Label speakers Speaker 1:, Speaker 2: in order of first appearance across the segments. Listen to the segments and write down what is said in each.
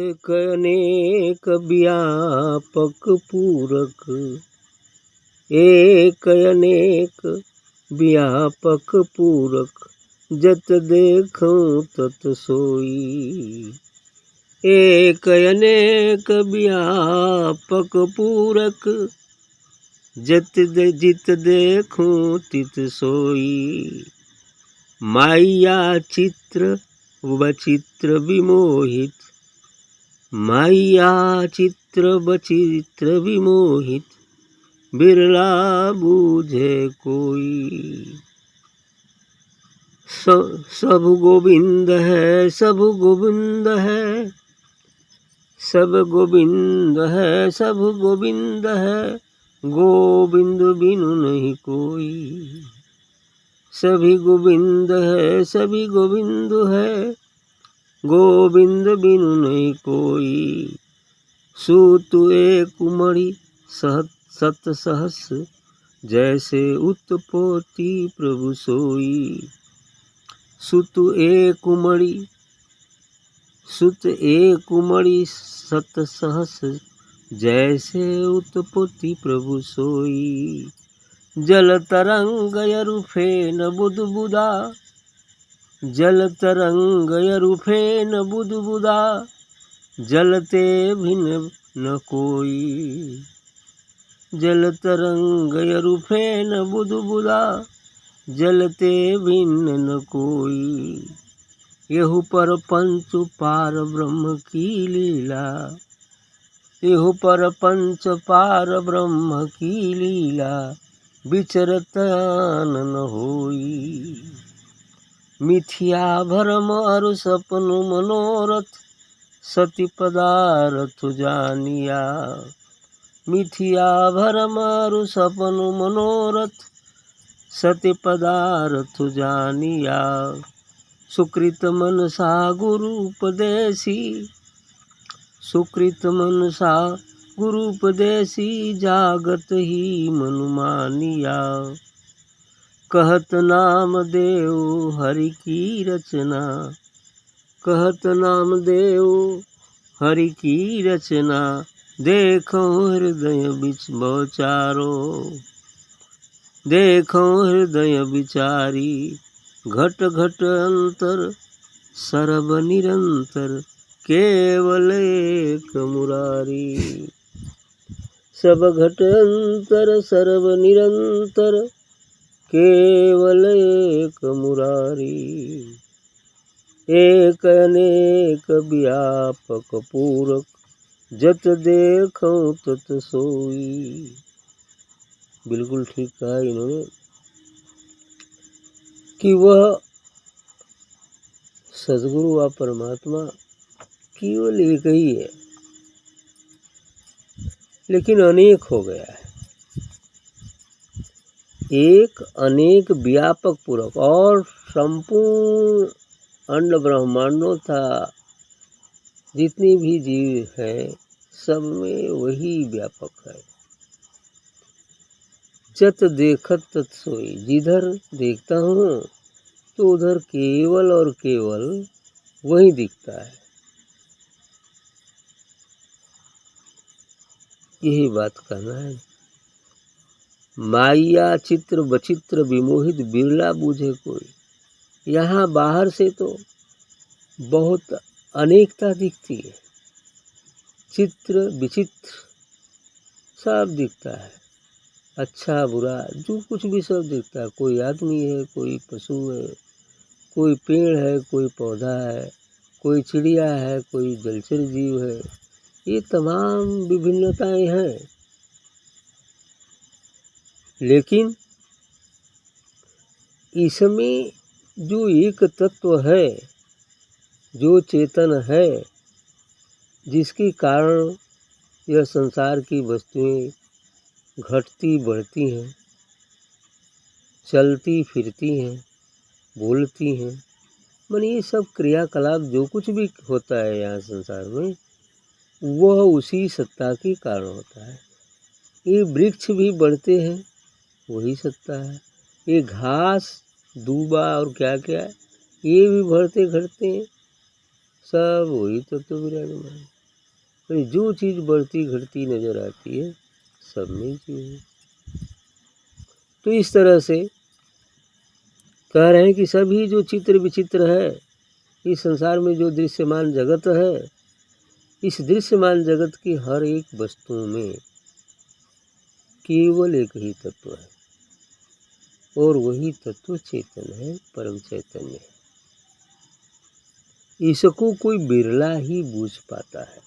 Speaker 1: एक अनेक व्यापक पूरक, एक अनेक व्यापक पूरक, जत देखूं तत सोई। एक अनेक व्यापक पूरक, जित देखूं तित सोई। माया चित्र वचित्र विमोहित, माया चित्र वचित्र विमोहित, बिरला बूझे कोई। सब गोविंद है, सब गोविंद है, सब गोविंद है, सब गोविंद है, गोविंद बिनु नहीं कोई। सभी गोविंद है, सभी गोविंद है, गोविंद बिनु नहीं कोई। सूत एक उमड़ी सत सहस, जैसे उत्पत्ति प्रभु सोई। सुत एक उमड़ी, सुत एक उमड़ी सत सहस, जैसे उत्पत्ति प्रभु सोई। जल तरंग यरुफेन बुदबुदा, जल तरंग यरुफेन बुदबुदा, जलते भिन्न न कोई। जल तरंग यरुफेन बुदबुदा, जलते भिन्न न कोई। यहु पर पंच पार ब्रह्म की लीला, यहु पर पंच पार ब्रह्म की लीला, विचरत न होई। मिथ्या भरम अरु सपन मनोरथ, सति पदार्थ जानिया। मिथ्या भरम अरु सपन मनोरथ, सति पदार्थ जानिया। सुकृत मनसा गुरु उपदेशी, सुकृत मनसा गुरु उपदेशी, जागत ही मनु मानिया। कहत नाम देव हरि की रचना, कहत नाम देव हरि की रचना, देखो हृदय बिच बचारो, देखो हृदय विचारी। घट घट अंतर सरब निरंतर, केवल एक मुरारी। सब घट अंतर सरब निरंतर, केवल एक मुरारी। एक अनेक व्यापक पूरक, जत देखो तत सोई। बिल्कुल ठीक कहा इन्होंने कि वह सद्गुरु व परमात्मा केवल एक ही है, लेकिन अनेक हो गया है। एक अनेक व्यापक पूरक, और संपूर्ण अंड ब्रह्मांडों था जितनी भी जीव हैं, सब में वही व्यापक है। जत देखत तत सोई, जिधर देखता हूँ तो उधर केवल और केवल वही दिखता है। यही बात कहना है। माया चित्र वचित्र विमोहित, बिरला बूझे कोई। यहाँ बाहर से तो बहुत अनेकता दिखती है, चित्र विचित्र सब दिखता है, अच्छा बुरा जो कुछ भी सब दिखता है। कोई आदमी है, कोई पशु है, कोई पेड़ है, कोई पौधा है, कोई चिड़िया है, कोई जलचर जीव है। ये तमाम विभिन्नताएं हैं, लेकिन इसमें जो एक तत्व है, जो चेतन है, जिसके कारण यह संसार की वस्तुएं घटती बढ़ती हैं, चलती फिरती हैं, बोलती हैं, माने ये सब क्रियाकलाप जो कुछ भी होता है यहाँ संसार में, वह उसी सत्ता के कारण होता है। ये वृक्ष भी बढ़ते हैं, वही सत्ता है। ये घास दूबा और क्या क्या ये भी बढ़ते घटते हैं, सब वही तत्व विराजमान है। जो चीज़ बढ़ती घटती नजर आती है सब में चीज है। तो इस तरह से कह रहे हैं कि सभी जो चित्र विचित्र है, इस संसार में जो दृश्यमान जगत है, इस दृश्यमान जगत की हर एक वस्तु में केवल एक ही तत्व है और वही तत्व चेतन है, परम चैतन्य है। इसको कोई बिरला ही बूझ पाता है,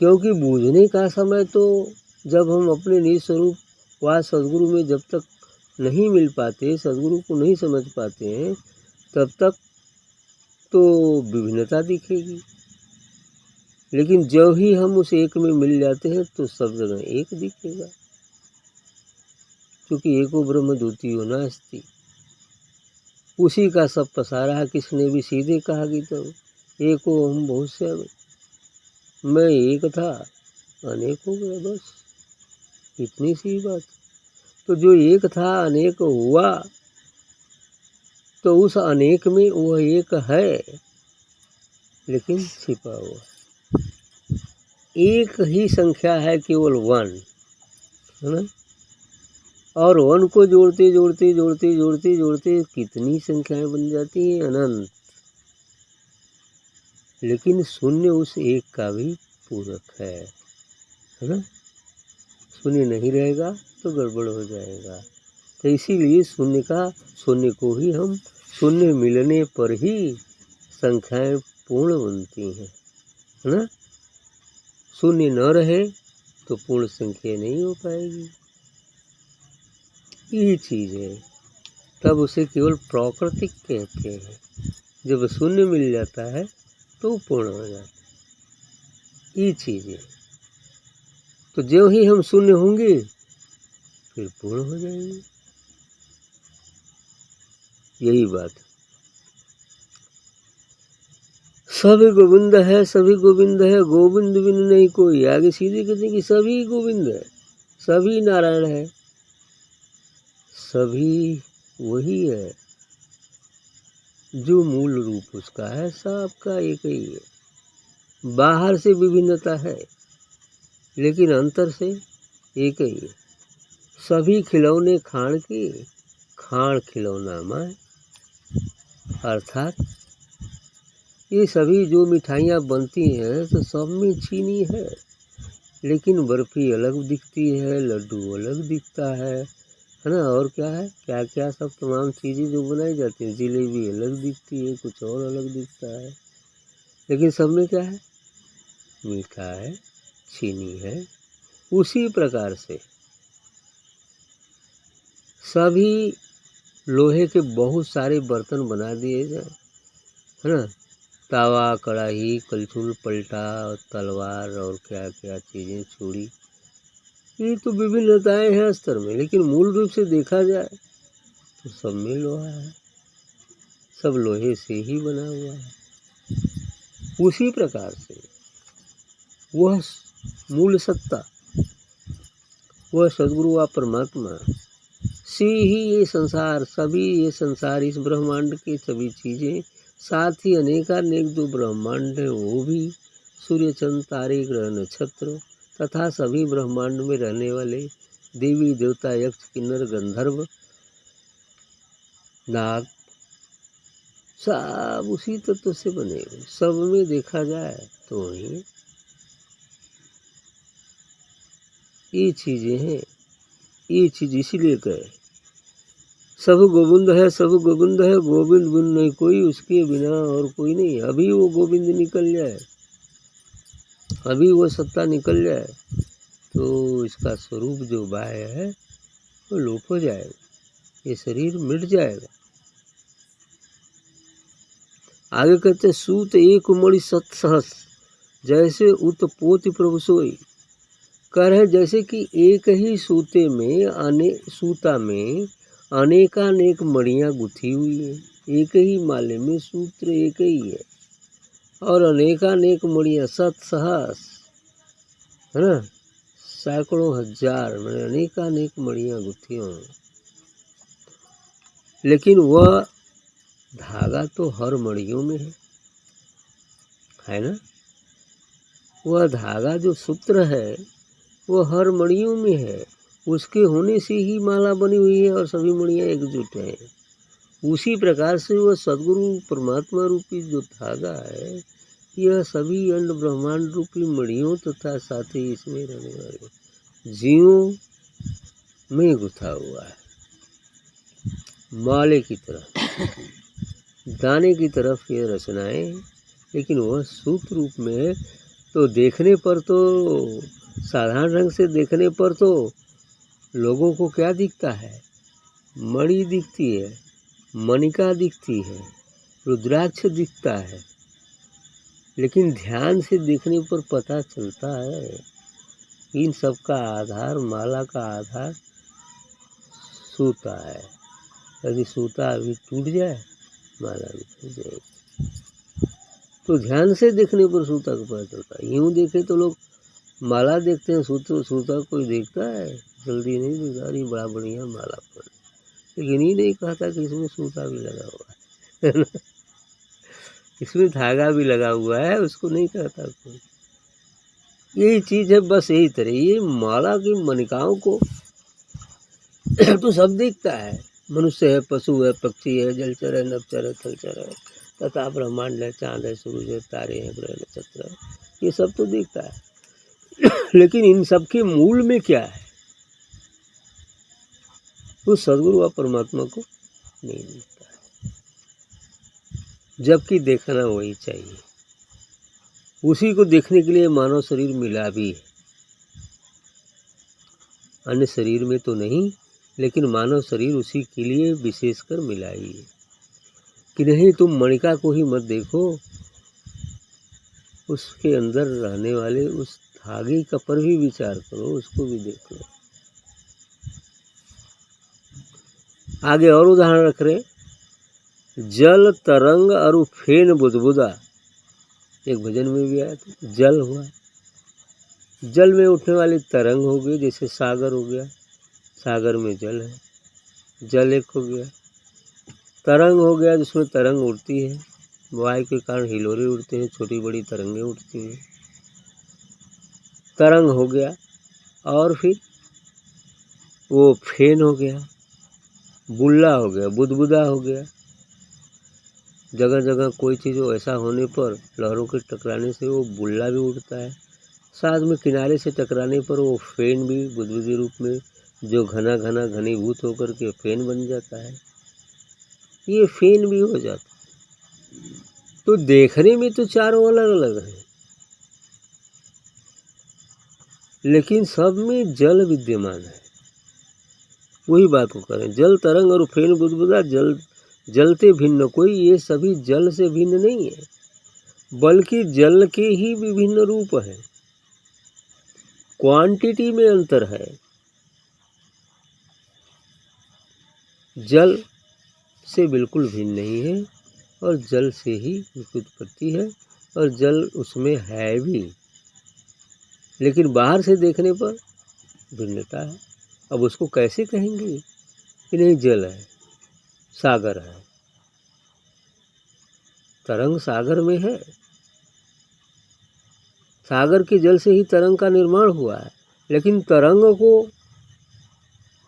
Speaker 1: क्योंकि बूझने का समय तो जब हम अपने निज स्वरूप व सदगुरु में जब तक नहीं मिल पाते, सदगुरु को नहीं समझ पाते हैं, तब तक तो विभिन्नता दिखेगी। लेकिन जब ही हम उस एक में मिल जाते हैं तो सब जगह एक दिखेगा, क्योंकि एको ब्रह्म द्वितीयो नास्ति। उसी का सब पसारा है। किसने भी सीधे कहा कि तो एको हम बहुत से मैं एक था अनेक हो गया, बस इतनी सी बात। तो जो एक था अनेक हुआ, तो उस अनेक में वह एक है लेकिन छिपा हुआ। एक ही संख्या है केवल वन, है ना। और वन को जोड़ते जोड़ते जोड़ते जोड़ते जोड़ते कितनी संख्याएं बन जाती हैं, अनंत। लेकिन शून्य उस एक का भी पूरक है ना। शून्य नहीं रहेगा तो गड़बड़ हो जाएगा। तो इसीलिए शून्य को ही हम शून्य मिलने पर ही संख्याएं पूर्ण बनती हैं, है ना। शून्य न रहे तो पूर्ण संख्या नहीं हो पाएगी। यही चीज है, तब उसे केवल प्राकृतिक कहते हैं। जब शून्य मिल जाता है तो पूर्ण हो जाता है। ये चीज है। तो जो ही हम शून्य होंगे फिर पूर्ण हो जाएंगे। यही बात। सभी गोविंद है, सभी गोविंद है, गोविंद बिन नहीं कोई। आगे सीधे कहते हैं कि सभी गोविंद है, सभी नारायण है, सभी वही है जो मूल रूप उसका है। सबका एक ही है। बाहर से विभिन्नता है लेकिन अंतर से एक ही है। सभी खिलौने खाण के, खाण खिलौना माय। अर्थात ये सभी जो मिठाइयाँ बनती हैं तो सब में चीनी है, लेकिन बर्फी अलग दिखती है, लड्डू अलग दिखता है ना। और क्या है, क्या क्या सब तमाम चीज़ें जो बनाई जाती हैं, जिलेबी अलग दिखती है, कुछ और अलग दिखता है, लेकिन सब में क्या है, मीठा है, चीनी है। उसी प्रकार से सभी लोहे के बहुत सारे बर्तन बना दिए जाए, है ना। तावा, कढ़ाई, कलछुल, पलटा, तलवार और क्या क्या चीज़ें, चूड़ी, ये तो विभिन्नताएं हैं स्तर में, लेकिन मूल रूप से देखा जाए तो सब में लोहा है, सब लोहे से ही बना हुआ है। उसी प्रकार से वह मूल सत्ता, वह सद्गुरु व परमात्मा से ही ये संसार, सभी ये संसार, इस ब्रह्मांड की सभी चीज़ें, साथ ही अनेकानेक जो ब्रह्मांड है वो भी, सूर्य चंद्र तारे ग्रह नक्षत्र तथा सभी ब्रह्मांड में रहने वाले देवी देवता यक्ष किन्नर गंधर्व नाग, सब उसी तत्व से बने हुए। सब में देखा जाए तो वही ये चीजें हैं। ये चीज इसीलिए कहे सब गोविंद है, सब गोविंद है, गोविंद बिन नहीं कोई, उसके बिना और कोई नहीं। अभी वो गोविंद निकल जाए, अभी वो सत्ता निकल जाए तो इसका स्वरूप जो बाह्य है वो लोप हो जाएगा, ये शरीर मिट जाएगा। आगे कहते सूत एक मणि सत सहस, जैसे उत्पोति प्रभु सोई। कह रहे जैसे कि एक ही सूते में सूता में अनेकानेक मणियाँ गुथी हुई है। एक ही माले में सूत्र एक ही है और अनेकानेक मणियाँ सत सहस, है ना, सैकड़ों हजार, मैंने अनेकानेक मणियाँ गुथी हों, लेकिन वह धागा तो हर मणियों में है ना। वह धागा जो सूत्र है वो हर मणियों में है, उसके होने से ही माला बनी हुई है और सभी मणियाँ एकजुट हैं। उसी प्रकार से वह सद्गुरु परमात्मा रूपी जो धागा है, यह सभी अंड ब्रह्मांड रूपी मणियों तथा साथ ही इसमें रहने वाले जीवों में गुथा हुआ है। माले की तरह, दाने की तरफ ये रचनाएं, लेकिन वह सूत्र रूप में है। तो देखने पर तो, साधारण ढंग से देखने पर तो लोगों को क्या दिखता है? मणि दिखती है, मणिका दिखती है, रुद्राक्ष दिखता है, लेकिन ध्यान से देखने पर पता चलता है इन सब का आधार, माला का आधार सूता है। यदि सूता अभी टूट जाए, माला भी टूट जाएगी। तो ध्यान से देखने पर सूता का पता चलता है। यूँ देखे तो लोग माला देखते हैं, सूता कोई देखता है? जल्दी नहीं देखता। अरे बड़ा बढ़िया माला पर, लेकिन ये नहीं कहता कि इसमें सूता भी लगा हुआ है इसमें धागा भी लगा हुआ है, उसको नहीं कहता कोई। यही चीज़ है, बस यही तरह ये माला की मणिकाओं को तो सब देखता है। मनुष्य है, पशु है, पक्षी है, जलचर है, नभचर है, थलचर है, तथा ब्रह्मांड है, चाँद है, सूरज है, तारे हैं, ग्रह नक्षत्र है, ये सब तो देखता है लेकिन इन सब के मूल में क्या है, वो सद्गुरु व परमात्मा को नहीं दिखता है। जबकि देखना वही चाहिए। उसी को देखने के लिए मानव शरीर मिला भी है, अन्य शरीर में तो नहीं, लेकिन मानव शरीर उसी के लिए विशेषकर मिला ही है कि नहीं तुम मणिका को ही मत देखो, उसके अंदर रहने वाले उस धागे का पर भी विचार करो, उसको भी देख लो। आगे और उदाहरण रख रहे, जल तरंग और फेन बुदबुदा। एक भजन में भी आया था, जल हुआ, जल में उठने वाली तरंग हो गई, जैसे सागर हो गया, सागर में जल है, जल एक हो गया। तरंग हो गया जिसमें तरंग उड़ती है, वायु के कारण हिलोरे उड़ते हैं, छोटी बड़ी तरंगें उठती हैं, तरंग हो गया। और फिर वो फेन हो गया, बुल्ला हो गया, बुदबुदा हो गया। जगह जगह कोई चीज़ ऐसा होने पर लहरों के टकराने से वो बुल्ला भी उड़ता है, साथ में किनारे से टकराने पर वो फेन भी बुदबुदे रूप में जो घना घना घनीभूत होकर के फेन बन जाता है, ये फेन भी हो जाता है। तो देखने में तो चारों अलग अलग हैं, लेकिन सब में जल विद्यमान है। वही बात को करें, जल तरंग और फेन बुदबुदा जलते भिन्न कोई, ये सभी जल से भिन्न नहीं है, बल्कि जल के ही विभिन्न रूप हैं। क्वांटिटी में अंतर है। जल से बिल्कुल भिन्न नहीं है और जल से ही उसकी उत्पत्ति है और जल उसमें है भी, लेकिन बाहर से देखने पर भिन्नता है। अब उसको कैसे कहेंगे कि नहीं जल है, सागर है, तरंग सागर में है, सागर के जल से ही तरंग का निर्माण हुआ है, लेकिन तरंग को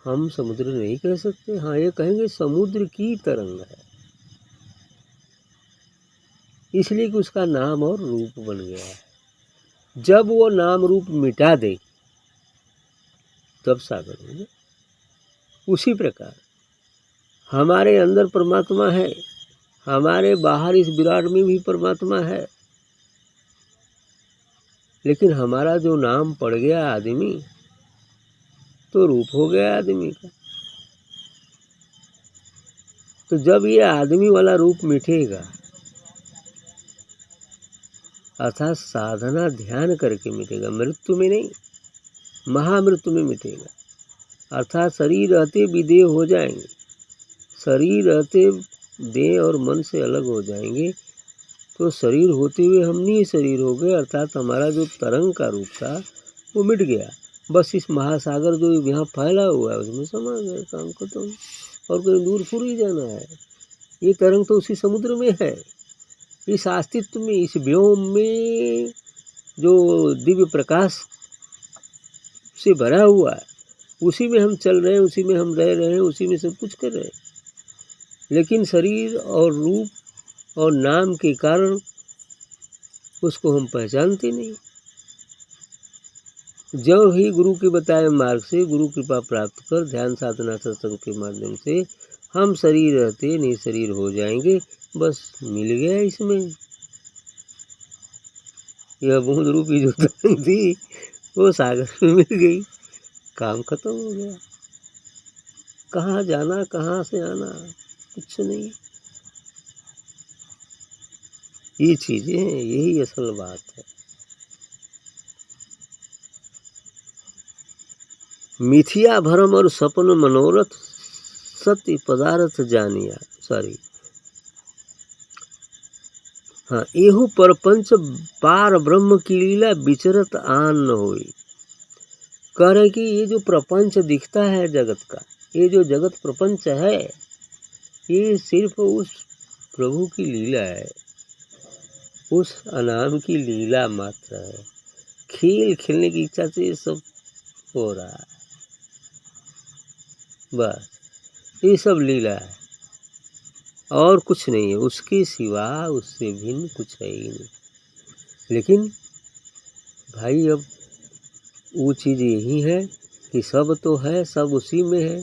Speaker 1: हम समुद्र नहीं कह सकते। हाँ, ये कहेंगे समुद्र की तरंग है, इसलिए कि उसका नाम और रूप बन गया है। जब वो नाम रूप मिटा दे तब सागर हो गया। उसी प्रकार हमारे अंदर परमात्मा है, हमारे बाहर इस विराट में भी परमात्मा है, लेकिन हमारा जो नाम पड़ गया आदमी, तो रूप हो गया आदमी का। तो जब ये आदमी वाला रूप मिटेगा, अर्थात साधना ध्यान करके मिटेगा, मृत्यु में नहीं, महामृत्यु में मिटेगा, अर्थात शरीर रहते विदेह हो जाएंगे, शरीर रहते देह और मन से अलग हो जाएंगे। तो शरीर होते हुए हम नहीं शरीर हो गए, अर्थात हमारा जो तरंग का रूप था वो मिट गया। बस इस महासागर जो यहाँ फैला हुआ है उसमें समा गए, काम खत्म, और कहीं दूर फुर ही जाना है। ये तरंग तो उसी समुद्र में है, इस अस्तित्व में, इस व्योम में जो दिव्य प्रकाश से भरा हुआ है, उसी में हम चल रहे हैं, उसी में हम रह रहे हैं, उसी में सब कुछ कर रहे हैं। लेकिन शरीर और रूप और नाम के कारण उसको हम पहचानते नहीं। जब ही गुरु के बताए मार्ग से गुरु कृपा प्राप्त कर ध्यान साधना सत्संग के माध्यम से हम शरीर रहते नहीं शरीर हो जाएंगे, बस मिल गया इसमें। यह बूंद रूपी जो तरंग थी वो सागर में मिल गई, काम खत्म हो गया। कहाँ जाना, कहाँ से आना, कुछ नहीं। ये चीजें हैं, यही असल बात है। मिथिया भरम और सपन मनोरथ सत्य पदार्थ जानिया। हाँ, एहु परपंच पार ब्रह्म की लीला विचरत आन न होई। कह रहे कि ये जो प्रपंच दिखता है जगत का, ये जो जगत प्रपंच है, ये सिर्फ उस प्रभु की लीला है, उस अनाम की लीला मात्र है। खेल खेलने की इच्छा से ये सब हो रहा है, बस ये सब लीला है और कुछ नहीं है। उसके सिवा उससे भिन्न कुछ है ही नहीं। लेकिन भाई अब वो चीज़ यही है कि सब तो है, सब उसी में है,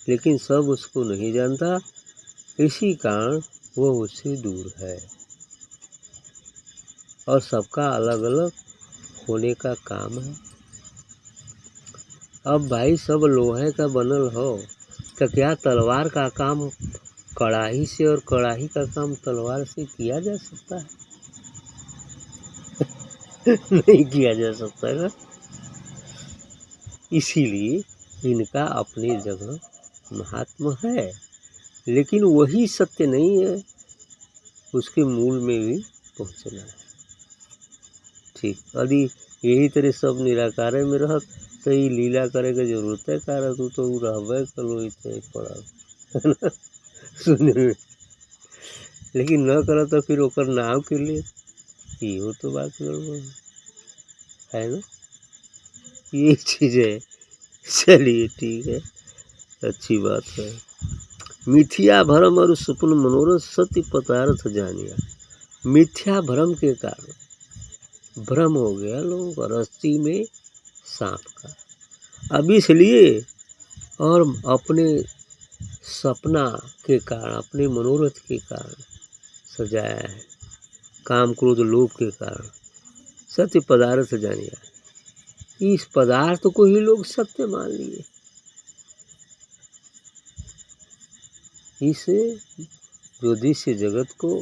Speaker 1: लेकिन सब उसको नहीं जानता, इसी कारण वो उससे दूर है। और सबका अलग अलग होने का काम है। अब भाई सब लोहे का बनल हो तो क्या तलवार का काम कड़ाही से और कड़ाही का काम तलवार से किया जा सकता है? नहीं किया जा सकता है। इसीलिए इनका अपनी जगह महात्मा है, लेकिन वही सत्य नहीं है, उसके मूल में भी पहुंचना है। ठीक, यदि यही तरह सब निराकार में रह तो ये लीला करे के जरूरत है कार तू तो रहबे कलो इतने पड़ा सुने में। लेकिन न कर तो फिर ओकर नाम के लिए इहो तो बात गड़बड़ है ना। ये चीज है। चलिए ठीक है, अच्छी बात है। मिथ्या भ्रम और स्वप्न मनोरथ सत्य पदार्थ जानिया। मिथ्या भ्रम के कारण भ्रम हो गया लोगों का रस्सी में सांप का। अब इसलिए और अपने सपना के कारण, अपने मनोरथ के कारण सजाया है, काम क्रोध लोभ के कारण सत्य पदार्थ जानिया। इस पदार्थ को ही लोग सत्य मान लिए। इस जो दृश्य जगत को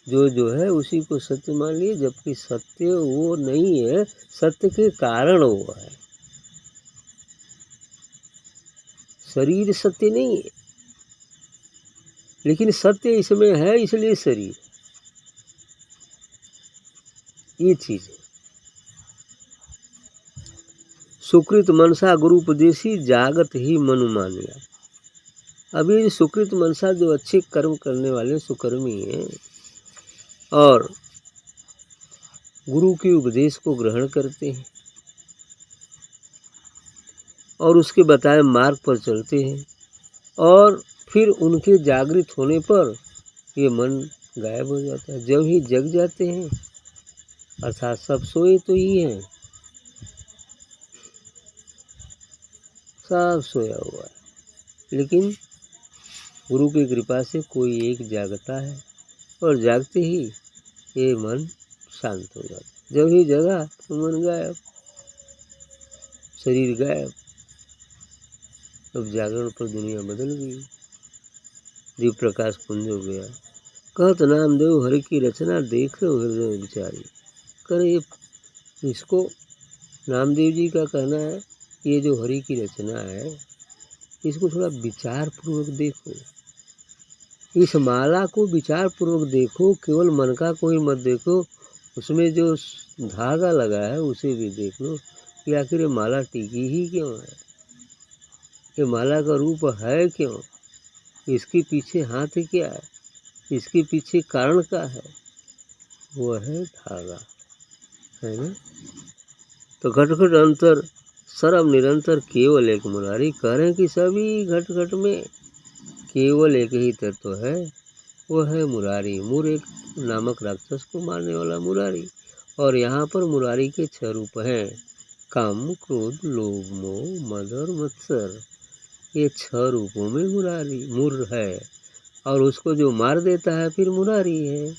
Speaker 1: जो है उसी को सत्य मान लिए, जबकि सत्य वो नहीं है, सत्य के कारण वो है। शरीर सत्य नहीं है, लेकिन सत्य इसमें है, इसलिए शरीर। ये चीज है। सुकृत मनसा गुरु उपदेशी जागत ही मनु मानिया। अभी सुकृत मनसा जो अच्छे कर्म करने वाले सुकर्मी हैं और गुरु के उपदेश को ग्रहण करते हैं और उसके बताए मार्ग पर चलते हैं, और फिर उनके जागृत होने पर ये मन गायब हो जाता है। जब ही जग जाते हैं अर्थात सब सोए तो ही हैं, सब सोया हुआ है, लेकिन गुरु की कृपा से कोई एक जागता है और जागते ही ये मन शांत हो जाता है। जब ही जगा तो मन गायब, शरीर गायब। अब जागरण पर दुनिया बदल गई, दीप प्रकाश पुंज हो गया। कहत नामदेव हरि की रचना देख रहे हृदय विचारी। करे इसको नामदेव जी का कहना है, ये जो हरि की रचना है इसको थोड़ा विचार पूर्वक देखो, इस माला को विचार पूर्वक देखो, केवल मन का कोई मत देखो, उसमें जो धागा लगा है उसे भी देख लो कि आखिर ये माला टिकी ही क्यों है, ये माला का रूप है क्यों, इसके पीछे हाथ क्या है, इसके पीछे कारण क्या है। वो है धागा। है ना। तो घट घट अंतर सर्व निरंतर केवल एक मुरारी। कह रहे हैं कि सभी घट घट में केवल एक ही तत्व है, वो है मुरारी। मुर एक नामक राक्षस को मारने वाला मुरारी। और यहाँ पर मुरारी के 6 रूप हैं, काम क्रोध लोभ मोह मद और मत्सर। ये 6 रूपों में मुरारी मुर है, और उसको जो मार देता है फिर मुरारी है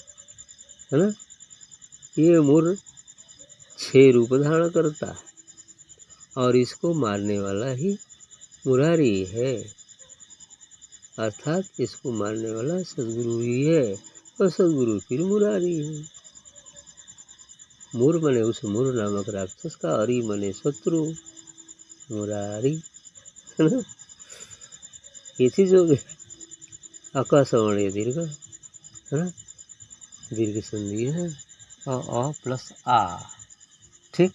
Speaker 1: ना। ये मुर 6 रूप धारण करता है, और इसको मारने वाला ही मुरारी है। अर्थात इसको मारने वाला सद्गुरु ही है, और सद्गुरु फिर मुरारी है। मुर मने उस मुर नामक राक्षस का, अरि मने शत्रु, मुरारी है ना। ये चीज हो गई। आकाशवाणी दीर्घ है ना, दीर्घ संधि है, अ प्लस आ। ठीक।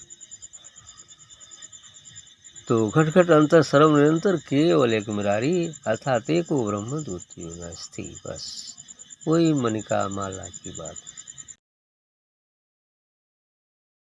Speaker 1: तो घट घट अंतर सर्व निरंतर केवल एक मुरारी, अर्थात एको ब्रह्म द्वितीयो नास्ति। बस वही मणिका माला की बात।